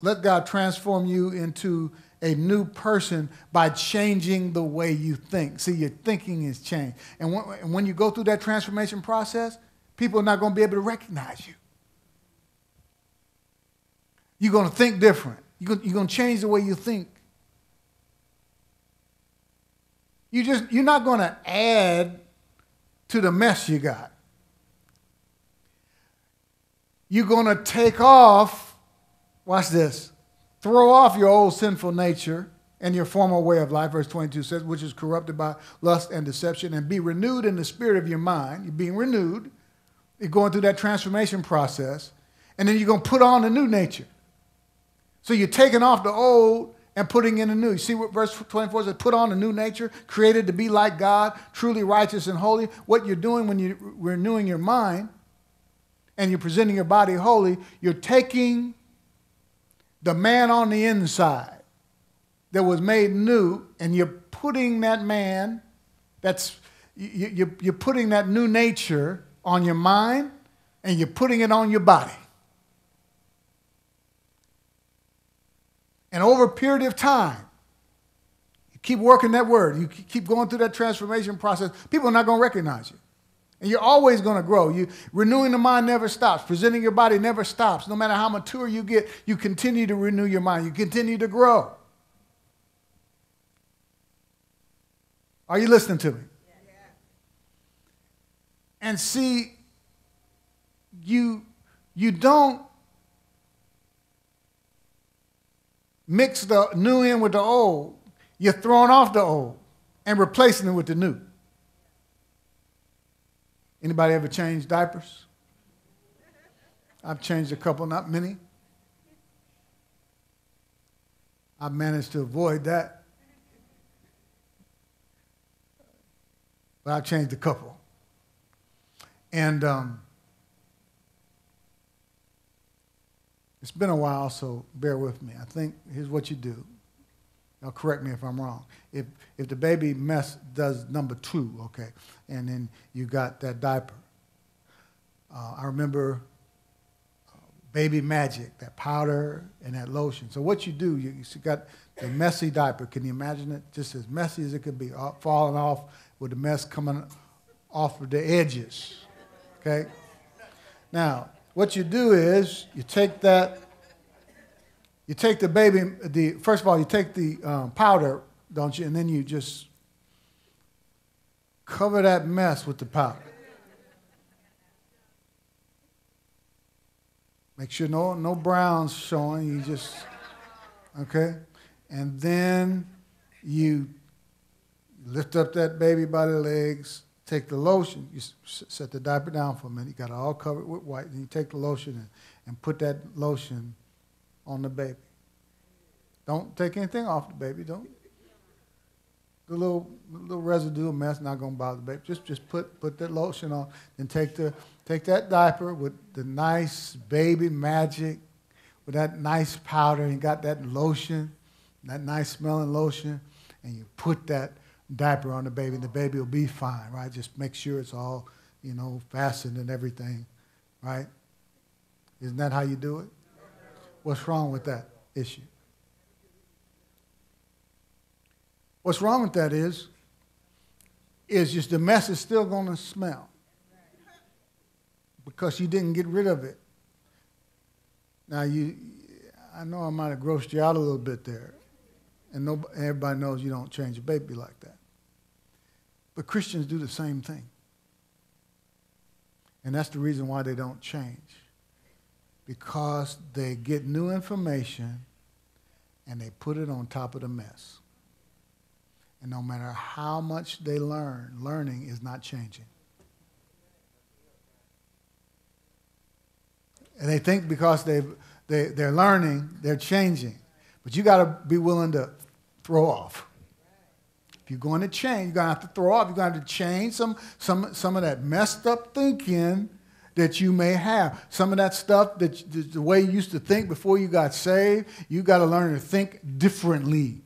Let God transform you into a new person by changing the way you think. See, your thinking is changed. And when you go through that transformation process, people are not going to be able to recognize you. You're going to think different. You're going to change the way you think. You're not going to add to the mess you got. You're going to take off, watch this, throw off your old sinful nature and your former way of life, verse 22 says, which is corrupted by lust and deception, and be renewed in the spirit of your mind. You're being renewed. You're going through that transformation process. And then you're going to put on a new nature. So you're taking off the old and putting in the new. You see what verse 24 says? Put on a new nature, created to be like God, truly righteous and holy. What you're doing when you're renewing your mind and you're presenting your body holy, you're taking the man on the inside that was made new, and you're putting that man, you're putting that new nature on your mind, and you're putting it on your body. And over a period of time, you keep working that word, you keep going through that transformation process, people are not going to recognize you. And you're always going to grow. Renewing the mind never stops. Presenting your body never stops. No matter how mature you get, you continue to renew your mind. You continue to grow. Are you listening to me? Yeah. And see, you don't mix the new in with the old. You're throwing off the old and replacing it with the new. Anybody ever changed diapers? I've changed a couple, not many. I've managed to avoid that. But I've changed a couple. And it's been a while, so bear with me. I think here's what you do. Now correct me if I'm wrong. If the baby mess does number 2, okay, and then you got that diaper. I remember Baby Magic, that powder and that lotion. So what you do, you got the messy diaper. Can you imagine it? Just as messy as it could be, falling off with the mess coming off of the edges, okay? Now, what you do is you take the baby, first of all, you take the powder, don't you, and then you just cover that mess with the powder. Make sure no browns showing, you just, okay? And then you lift up that baby by the legs, take the lotion, you set the diaper down for a minute, you got it all covered with white, and you take the lotion and put that lotion on the baby. Don't take anything off the baby. Don't. The little residual mess not going to bother the baby. Just put that lotion on, and take that diaper with the nice Baby Magic, with that nice powder, and you got that lotion, that nice smelling lotion, and you put that diaper on the baby, and the baby will be fine, right? Just make sure it's all, fastened and everything, right? Isn't that how you do it? What's wrong with that issue? What's wrong with that is just the mess is still going to smell because you didn't get rid of it. Now, I know I might have grossed you out a little bit there, and everybody knows you don't change a baby like that. But Christians do the same thing. And that's the reason why they don't change. Because they get new information and they put it on top of the mess. And no matter how much they learning is not changing. And they think because they're learning, they're changing. But you got to be willing to throw off. If you're going to change, you're going to have to throw off. You're going to have to change some of that messed up thinking that you may have. Some of that stuff, that the way you used to think before you got saved, you got to learn to think differently.